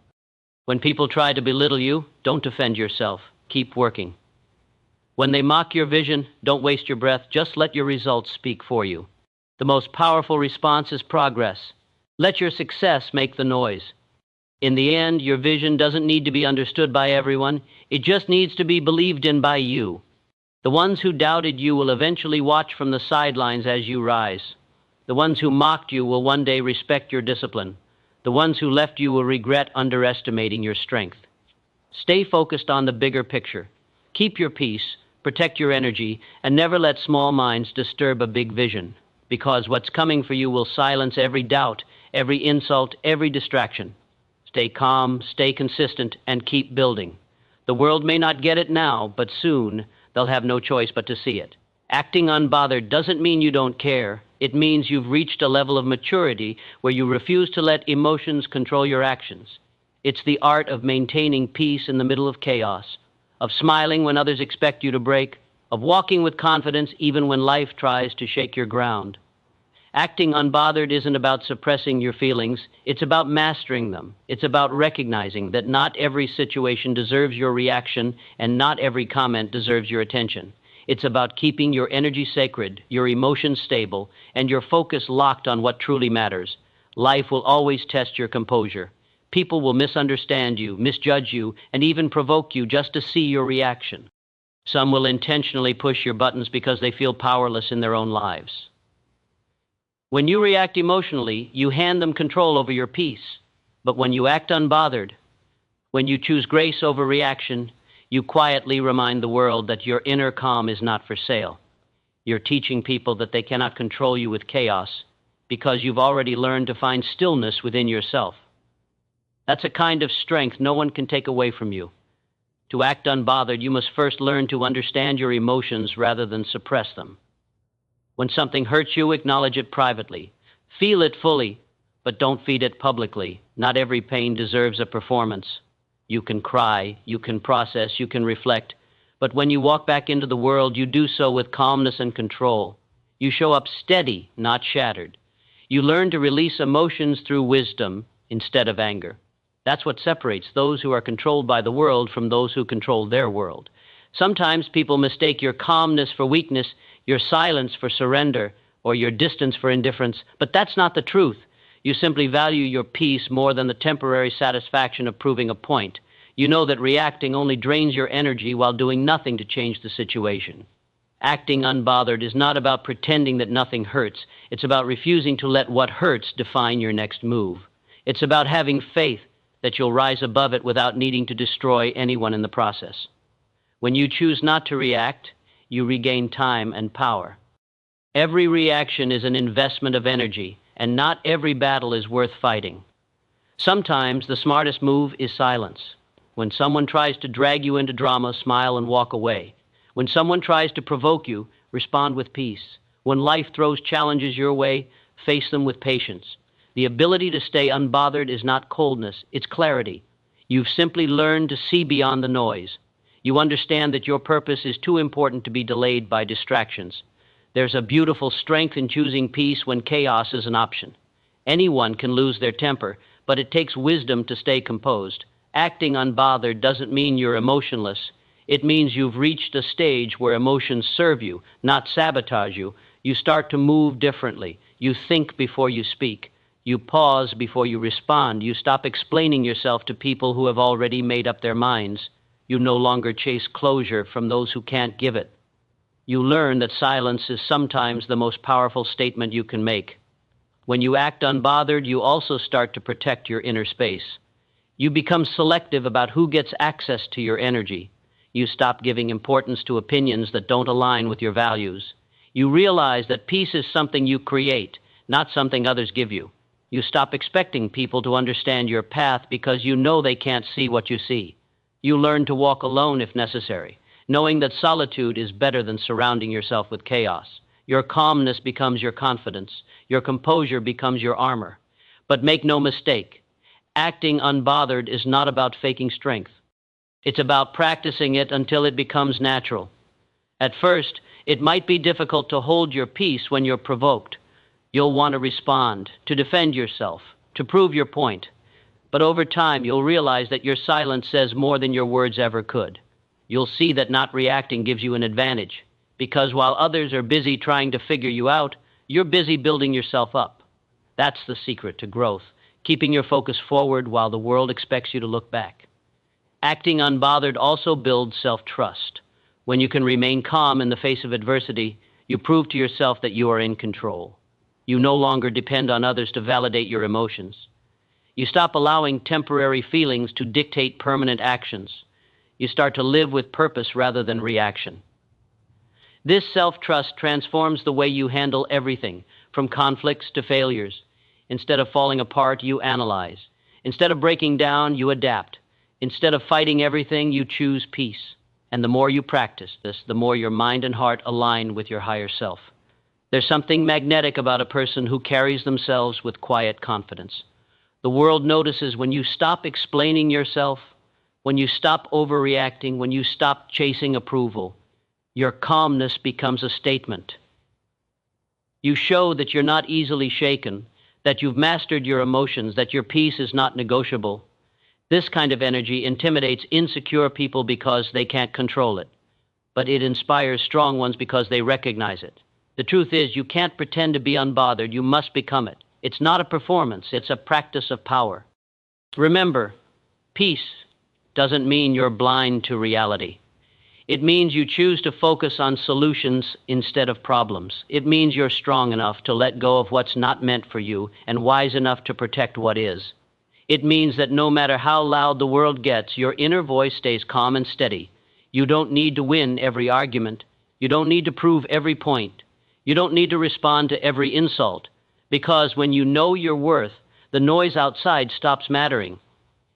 When people try to belittle you, don't defend yourself. Keep working. When they mock your vision, don't waste your breath. Just let your results speak for you. The most powerful response is progress. Let your success make the noise. In the end, your vision doesn't need to be understood by everyone. It just needs to be believed in by you. The ones who doubted you will eventually watch from the sidelines as you rise. The ones who mocked you will one day respect your discipline. The ones who left you will regret underestimating your strength. Stay focused on the bigger picture. Keep your peace, protect your energy, and never let small minds disturb a big vision, because what's coming for you will silence every doubt, every insult, every distraction. Stay calm, stay consistent, and keep building. The world may not get it now, but soon they'll have no choice but to see it. Acting unbothered doesn't mean you don't care. It means you've reached a level of maturity where you refuse to let emotions control your actions. It's the art of maintaining peace in the middle of chaos, of smiling when others expect you to break, of walking with confidence even when life tries to shake your ground. Acting unbothered isn't about suppressing your feelings, it's about mastering them. It's about recognizing that not every situation deserves your reaction and not every comment deserves your attention. It's about keeping your energy sacred, your emotions stable, and your focus locked on what truly matters. Life will always test your composure. People will misunderstand you, misjudge you, and even provoke you just to see your reaction. Some will intentionally push your buttons because they feel powerless in their own lives. When you react emotionally, you hand them control over your peace. But when you act unbothered, when you choose grace over reaction, you quietly remind the world that your inner calm is not for sale. You're teaching people that they cannot control you with chaos because you've already learned to find stillness within yourself. That's a kind of strength no one can take away from you. To act unbothered, you must first learn to understand your emotions rather than suppress them. When something hurts you, acknowledge it privately. Feel it fully, but don't feed it publicly. Not every pain deserves a performance. You can cry, you can process, you can reflect, but when you walk back into the world, you do so with calmness and control. You show up steady, not shattered. You learn to release emotions through wisdom instead of anger. That's what separates those who are controlled by the world from those who control their world. Sometimes people mistake your calmness for weakness, your silence for surrender, or your distance for indifference, but that's not the truth. You simply value your peace more than the temporary satisfaction of proving a point. You know that reacting only drains your energy while doing nothing to change the situation. Acting unbothered is not about pretending that nothing hurts. It's about refusing to let what hurts define your next move. It's about having faith that you'll rise above it without needing to destroy anyone in the process. When you choose not to react, you regain time and power. Every reaction is an investment of energy, and not every battle is worth fighting. Sometimes the smartest move is silence. When someone tries to drag you into drama, smile and walk away. When someone tries to provoke you, respond with peace. When life throws challenges your way, face them with patience. The ability to stay unbothered is not coldness, it's clarity. You've simply learned to see beyond the noise. You understand that your purpose is too important to be delayed by distractions. There's a beautiful strength in choosing peace when chaos is an option. Anyone can lose their temper, but it takes wisdom to stay composed. Acting unbothered doesn't mean you're emotionless. It means you've reached a stage where emotions serve you, not sabotage you. You start to move differently. You think before you speak. You pause before you respond. You stop explaining yourself to people who have already made up their minds. You no longer chase closure from those who can't give it. You learn that silence is sometimes the most powerful statement you can make. When you act unbothered, you also start to protect your inner space. You become selective about who gets access to your energy. You stop giving importance to opinions that don't align with your values. You realize that peace is something you create, not something others give you. You stop expecting people to understand your path because you know they can't see what you see. You learn to walk alone if necessary, knowing that solitude is better than surrounding yourself with chaos. Your calmness becomes your confidence. Your composure becomes your armor. But make no mistake, acting unbothered is not about faking strength. It's about practicing it until it becomes natural. At first, it might be difficult to hold your peace when you're provoked. You'll want to respond, to defend yourself, to prove your point. But over time, you'll realize that your silence says more than your words ever could. You'll see that not reacting gives you an advantage, because while others are busy trying to figure you out, you're busy building yourself up. That's the secret to growth, keeping your focus forward while the world expects you to look back. Acting unbothered also builds self-trust. When you can remain calm in the face of adversity, you prove to yourself that you are in control. You no longer depend on others to validate your emotions. You stop allowing temporary feelings to dictate permanent actions. You start to live with purpose rather than reaction. This self-trust transforms the way you handle everything, from conflicts to failures. Instead of falling apart, you analyze. Instead of breaking down, you adapt. Instead of fighting everything, you choose peace. And the more you practice this, the more your mind and heart align with your higher self. There's something magnetic about a person who carries themselves with quiet confidence. The world notices when you stop explaining yourself, when you stop overreacting, when you stop chasing approval. Your calmness becomes a statement. You show that you're not easily shaken, that you've mastered your emotions, that your peace is not negotiable. This kind of energy intimidates insecure people because they can't control it, but it inspires strong ones because they recognize it. The truth is, you can't pretend to be unbothered, you must become it. It's not a performance, it's a practice of power. Remember, peace doesn't mean you're blind to reality. It means you choose to focus on solutions instead of problems. It means you're strong enough to let go of what's not meant for you and wise enough to protect what is. It means that no matter how loud the world gets, your inner voice stays calm and steady. You don't need to win every argument. You don't need to prove every point. You don't need to respond to every insult, because when you know your worth, the noise outside stops mattering.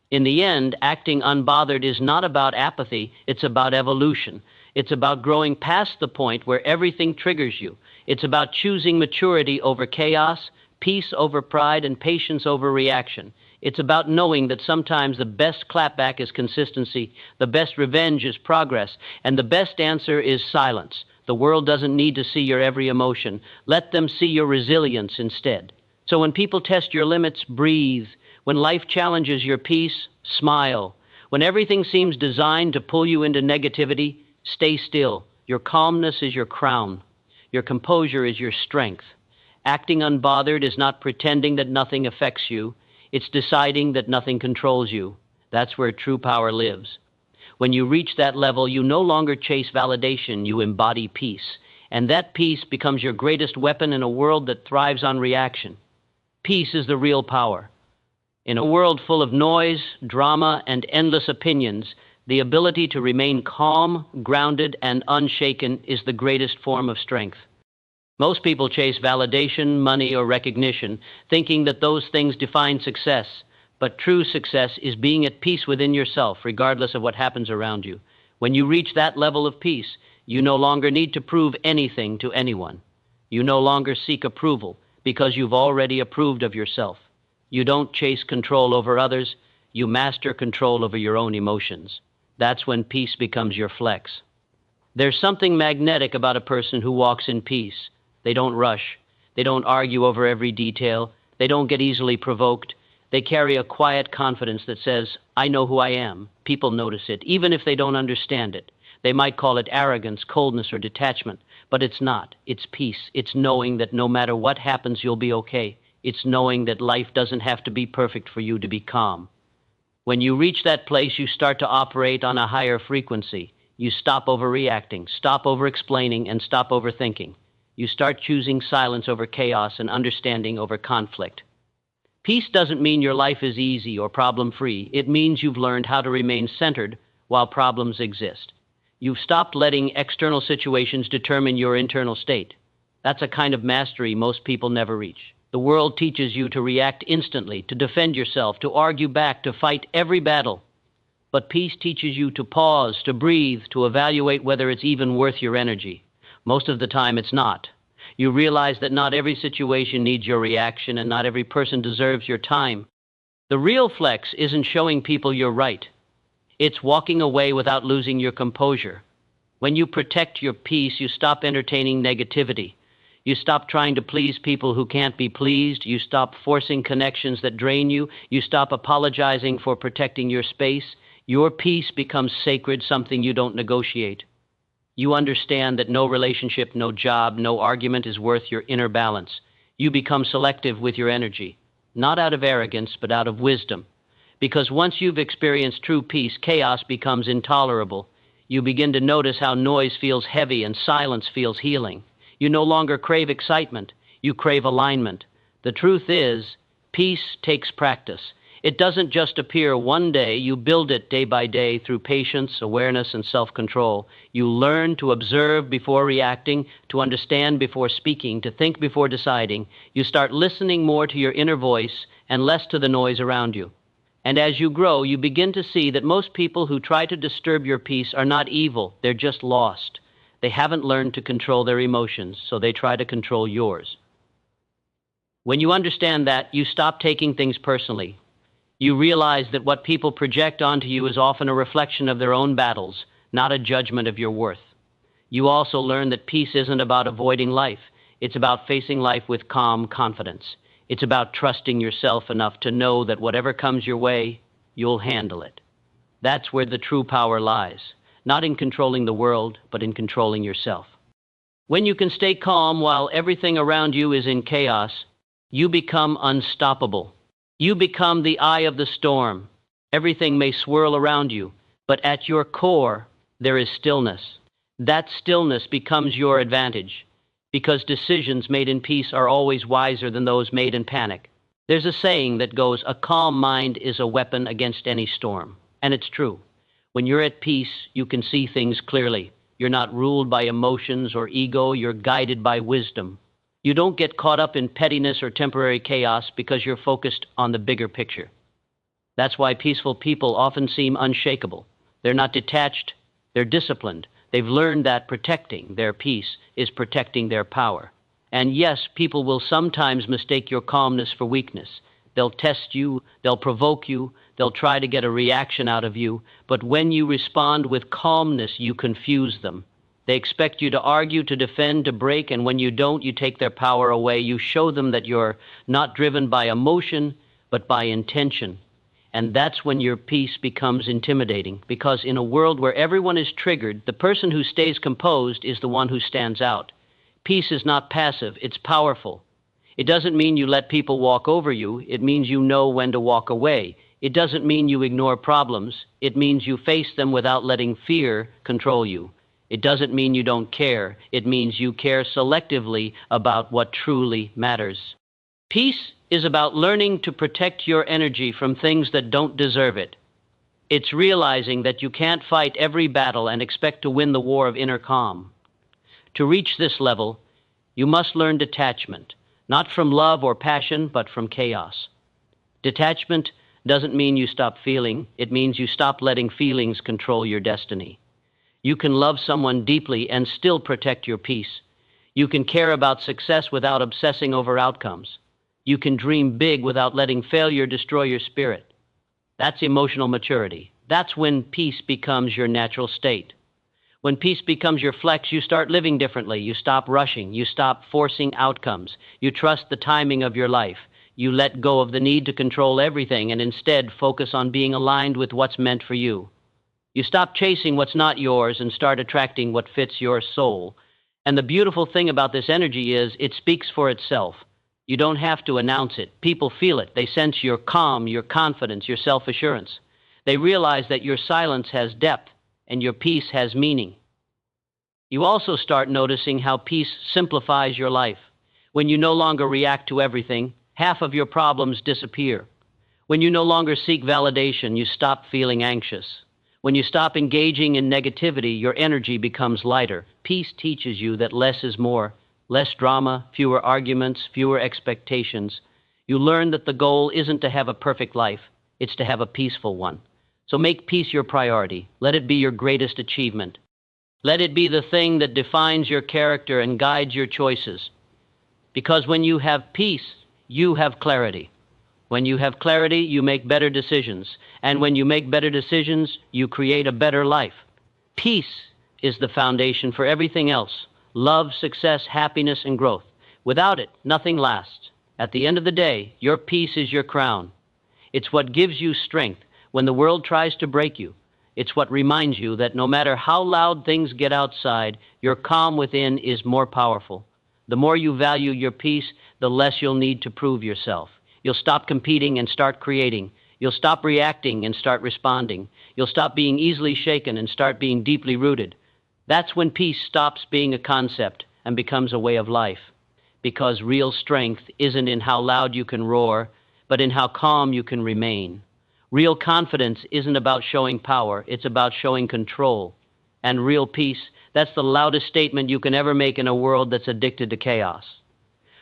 In the end, acting unbothered is not about apathy, it's about evolution. It's about growing past the point where everything triggers you. It's about choosing maturity over chaos, peace over pride, and patience over reaction. It's about knowing that sometimes the best clapback is consistency, the best revenge is progress, and the best answer is silence. The world doesn't need to see your every emotion. Let them see your resilience instead. So when people test your limits, breathe. When life challenges your peace, smile. When everything seems designed to pull you into negativity, stay still. Your calmness is your crown. Your composure is your strength. Acting unbothered is not pretending that nothing affects you. It's deciding that nothing controls you. That's where true power lives. When you reach that level, you no longer chase validation, you embody peace. And that peace becomes your greatest weapon in a world that thrives on reaction. Peace is the real power. In a world full of noise, drama, and endless opinions, The ability to remain calm, grounded, and unshaken is the greatest form of strength. Most people chase validation, money, or recognition, thinking that those things define success. But true success is being at peace within yourself, regardless of what happens around you. When you reach that level of peace, you no longer need to prove anything to anyone. You no longer seek approval because you've already approved of yourself. You don't chase control over others. You master control over your own emotions. That's when peace becomes your flex. There's something magnetic about a person who walks in peace. They don't rush. They don't argue over every detail. They don't get easily provoked. They carry a quiet confidence that says, I know who I am. People notice it, even if they don't understand it. They might call it arrogance, coldness, or detachment, but it's not. It's peace. It's knowing that no matter what happens, you'll be okay. It's knowing that life doesn't have to be perfect for you to be calm. When you reach that place, you start to operate on a higher frequency. You stop overreacting, stop over-explaining, and stop overthinking. You start choosing silence over chaos and understanding over conflict. Peace doesn't mean your life is easy or problem-free. It means you've learned how to remain centered while problems exist. You've stopped letting external situations determine your internal state. That's a kind of mastery most people never reach. The world teaches you to react instantly, to defend yourself, to argue back, to fight every battle. But peace teaches you to pause, to breathe, to evaluate whether it's even worth your energy. Most of the time, it's not. You realize that not every situation needs your reaction and not every person deserves your time. The real flex isn't showing people you're right. It's walking away without losing your composure. When you protect your peace, you stop entertaining negativity. You stop trying to please people who can't be pleased. You stop forcing connections that drain you. You stop apologizing for protecting your space. Your peace becomes sacred, something you don't negotiate. You understand that no relationship, no job, no argument is worth your inner balance. You become selective with your energy, not out of arrogance, but out of wisdom. Because once you've experienced true peace, chaos becomes intolerable. You begin to notice how noise feels heavy and silence feels healing. You no longer crave excitement. You crave alignment. The truth is, peace takes practice. It doesn't just appear one day. You build it day by day through patience, awareness, and self-control. You learn to observe before reacting, to understand before speaking, to think before deciding. You start listening more to your inner voice and less to the noise around you. And as you grow, you begin to see that most people who try to disturb your peace are not evil. They're just lost. They haven't learned to control their emotions, so they try to control yours. When you understand that, you stop taking things personally. You realize that what people project onto you is often a reflection of their own battles, not a judgment of your worth. You also learn that peace isn't about avoiding life. It's about facing life with calm confidence. It's about trusting yourself enough to know that whatever comes your way, you'll handle it. That's where the true power lies, not in controlling the world, but in controlling yourself. When you can stay calm while everything around you is in chaos, you become unstoppable. You become the eye of the storm. Everything may swirl around you, but at your core, there is stillness. That stillness becomes your advantage, because decisions made in peace are always wiser than those made in panic. There's a saying that goes, a calm mind is a weapon against any storm. And it's true. When you're at peace, you can see things clearly. You're not ruled by emotions or ego. You're guided by wisdom. You don't get caught up in pettiness or temporary chaos because you're focused on the bigger picture. That's why peaceful people often seem unshakable. They're not detached. They're disciplined. They've learned that protecting their peace is protecting their power. And yes, people will sometimes mistake your calmness for weakness. They'll test you, they'll provoke you, they'll try to get a reaction out of you, but when you respond with calmness, you confuse them. They expect you to argue, to defend, to break, and when you don't, you take their power away. You show them that you're not driven by emotion, but by intention. And that's when your peace becomes intimidating, because in a world where everyone is triggered, the person who stays composed is the one who stands out. Peace is not passive, it's powerful. It doesn't mean you let people walk over you. It means you know when to walk away. It doesn't mean you ignore problems. It means you face them without letting fear control you. It doesn't mean you don't care. It means you care selectively about what truly matters. Peace is about learning to protect your energy from things that don't deserve it. It's realizing that you can't fight every battle and expect to win the war of inner calm. To reach this level, you must learn detachment, not from love or passion, but from chaos. Detachment doesn't mean you stop feeling, it means you stop letting feelings control your destiny. You can love someone deeply and still protect your peace. You can care about success without obsessing over outcomes. You can dream big without letting failure destroy your spirit. That's emotional maturity. That's when peace becomes your natural state. When peace becomes your flex, you start living differently. You stop rushing. You stop forcing outcomes. You trust the timing of your life. You let go of the need to control everything and instead focus on being aligned with what's meant for you. You stop chasing what's not yours and start attracting what fits your soul. And the beautiful thing about this energy is it speaks for itself. You don't have to announce it. People feel it. They sense your calm, your confidence, your self-assurance. They realize that your silence has depth and your peace has meaning. You also start noticing how peace simplifies your life. When you no longer react to everything, half of your problems disappear. When you no longer seek validation, you stop feeling anxious. When you stop engaging in negativity, your energy becomes lighter. Peace teaches you that less is more. Less drama, fewer arguments, fewer expectations. You learn that the goal isn't to have a perfect life, it's to have a peaceful one. So make peace your priority. Let it be your greatest achievement. Let it be the thing that defines your character and guides your choices. Because when you have peace, you have clarity. When you have clarity, you make better decisions. And when you make better decisions, you create a better life. Peace is the foundation for everything else. Love, success, happiness, and growth. Without it, nothing lasts. At the end of the day, your peace is your crown. It's what gives you strength when the world tries to break you. It's what reminds you that no matter how loud things get outside, your calm within is more powerful. The more you value your peace, the less you'll need to prove yourself. You'll stop competing and start creating. You'll stop reacting and start responding. You'll stop being easily shaken and start being deeply rooted. That's when peace stops being a concept and becomes a way of life. Because real strength isn't in how loud you can roar, but in how calm you can remain. Real confidence isn't about showing power, it's about showing control. And real peace, that's the loudest statement you can ever make in a world that's addicted to chaos.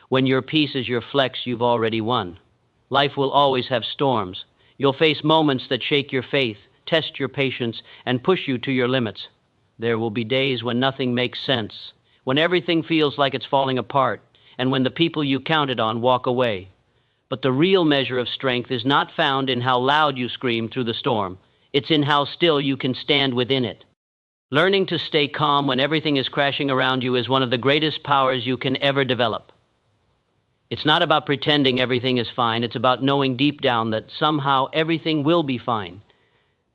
When your peace is your flex, you've already won. Life will always have storms. You'll face moments that shake your faith, test your patience, and push you to your limits. There will be days when nothing makes sense, when everything feels like it's falling apart, and when the people you counted on walk away. But the real measure of strength is not found in how loud you scream through the storm. It's in how still you can stand within it. Learning to stay calm when everything is crashing around you is one of the greatest powers you can ever develop. It's not about pretending everything is fine. It's about knowing deep down that somehow everything will be fine.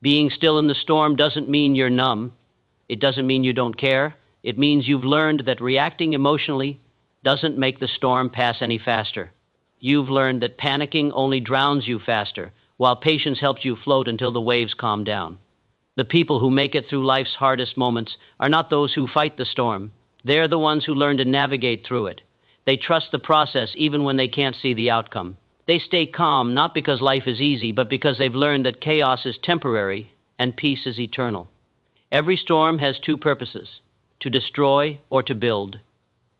Being still in the storm doesn't mean you're numb. It doesn't mean you don't care. It means you've learned that reacting emotionally doesn't make the storm pass any faster. You've learned that panicking only drowns you faster, while patience helps you float until the waves calm down. The people who make it through life's hardest moments are not those who fight the storm. They're the ones who learn to navigate through it. They trust the process even when they can't see the outcome. They stay calm not because life is easy, but because they've learned that chaos is temporary and peace is eternal. Every storm has two purposes: to destroy or to build.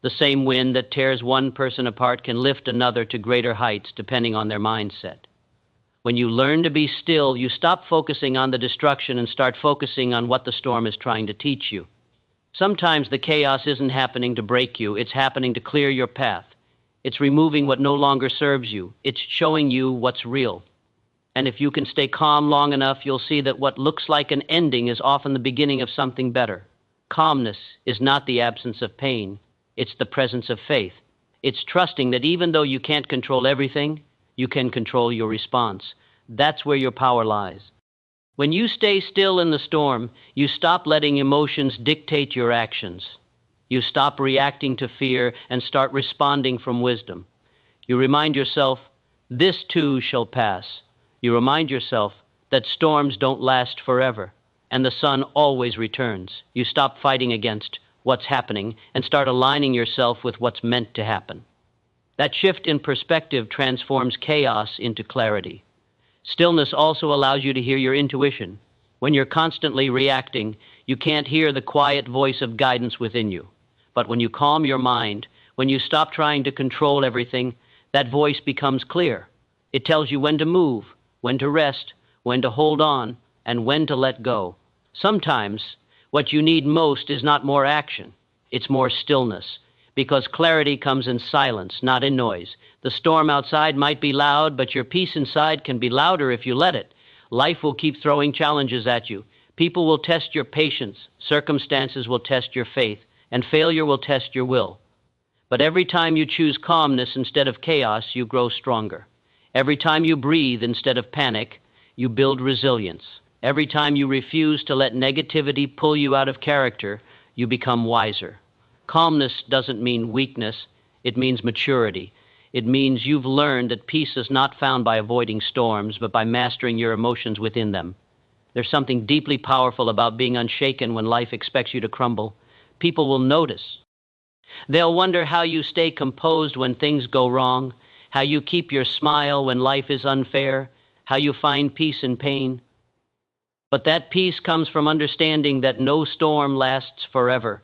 The same wind that tears one person apart can lift another to greater heights depending on their mindset. When you learn to be still, you stop focusing on the destruction and start focusing on what the storm is trying to teach you. Sometimes the chaos isn't happening to break you, it's happening to clear your path. It's removing what no longer serves you. It's showing you what's real. And if you can stay calm long enough, you'll see that what looks like an ending is often the beginning of something better. Calmness is not the absence of pain. It's the presence of faith. It's trusting that even though you can't control everything, you can control your response. That's where your power lies. When you stay still in the storm, you stop letting emotions dictate your actions. You stop reacting to fear and start responding from wisdom. You remind yourself, this too shall pass. You remind yourself that storms don't last forever, and the sun always returns. You stop fighting against what's happening and start aligning yourself with what's meant to happen. That shift in perspective transforms chaos into clarity. Stillness also allows you to hear your intuition. When you're constantly reacting, you can't hear the quiet voice of guidance within you. But when you calm your mind, when you stop trying to control everything, that voice becomes clear. It tells you when to move, when to rest, when to hold on, and when to let go. Sometimes, what you need most is not more action, it's more stillness, because clarity comes in silence, not in noise. The storm outside might be loud, but your peace inside can be louder if you let it. Life will keep throwing challenges at you. People will test your patience, circumstances will test your faith, and failure will test your will. But every time you choose calmness instead of chaos, you grow stronger. Every time you breathe instead of panic, you build resilience. Every time you refuse to let negativity pull you out of character, you become wiser. Calmness doesn't mean weakness, it means maturity. It means you've learned that peace is not found by avoiding storms, but by mastering your emotions within them. There's something deeply powerful about being unshaken when life expects you to crumble. People will notice. They'll wonder how you stay composed when things go wrong, how you keep your smile when life is unfair, how you find peace in pain. But that peace comes from understanding that no storm lasts forever.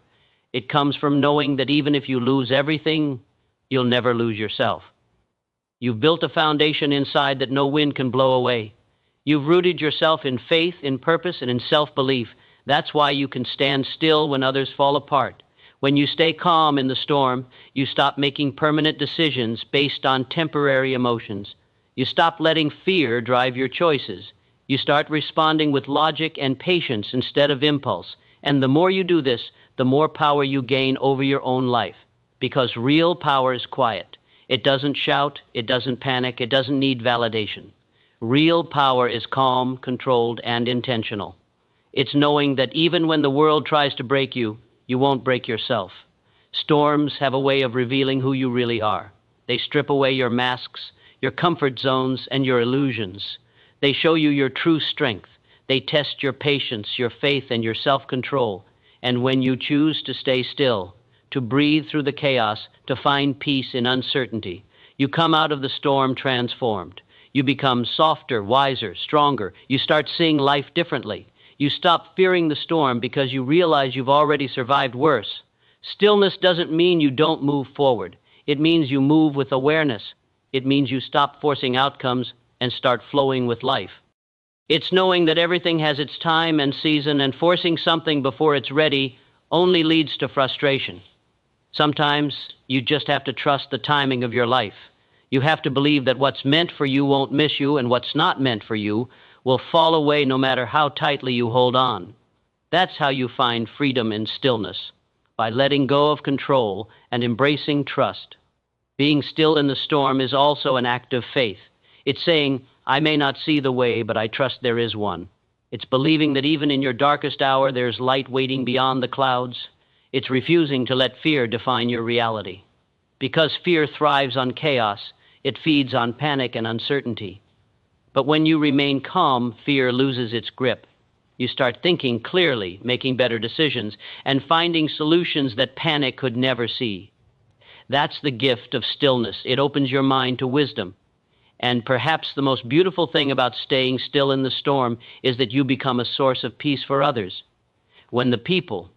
It comes from knowing that even if you lose everything, you'll never lose yourself. You've built a foundation inside that no wind can blow away. You've rooted yourself in faith, in purpose, and in self-belief. That's why you can stand still when others fall apart. When you stay calm in the storm, you stop making permanent decisions based on temporary emotions. You stop letting fear drive your choices. You start responding with logic and patience instead of impulse. And the more you do this, the more power you gain over your own life. Because real power is quiet. It doesn't shout, it doesn't panic, it doesn't need validation. Real power is calm, controlled, and intentional. It's knowing that even when the world tries to break you, you won't break yourself. Storms have a way of revealing who you really are. They strip away your masks, your comfort zones, and your illusions. They show you your true strength. They test your patience, your faith, and your self-control. And when you choose to stay still, to breathe through the chaos, to find peace in uncertainty, you come out of the storm transformed. You become softer, wiser, stronger. You start seeing life differently. You stop fearing the storm because you realize you've already survived worse. Stillness doesn't mean you don't move forward. It means you move with awareness. It means you stop forcing outcomes and start flowing with life. It's knowing that everything has its time and season, and forcing something before it's ready only leads to frustration. Sometimes you just have to trust the timing of your life. You have to believe that what's meant for you won't miss you, and what's not meant for you will fall away no matter how tightly you hold on. That's how you find freedom in stillness, by letting go of control and embracing trust. Being still in the storm is also an act of faith. It's saying, I may not see the way, but I trust there is one. It's believing that even in your darkest hour, there's light waiting beyond the clouds. It's refusing to let fear define your reality. Because fear thrives on chaos, it feeds on panic and uncertainty. But when you remain calm, fear loses its grip. You start thinking clearly, making better decisions, and finding solutions that panic could never see. That's the gift of stillness. It opens your mind to wisdom. And perhaps the most beautiful thing about staying still in the storm is that you become a source of peace for others. When the people,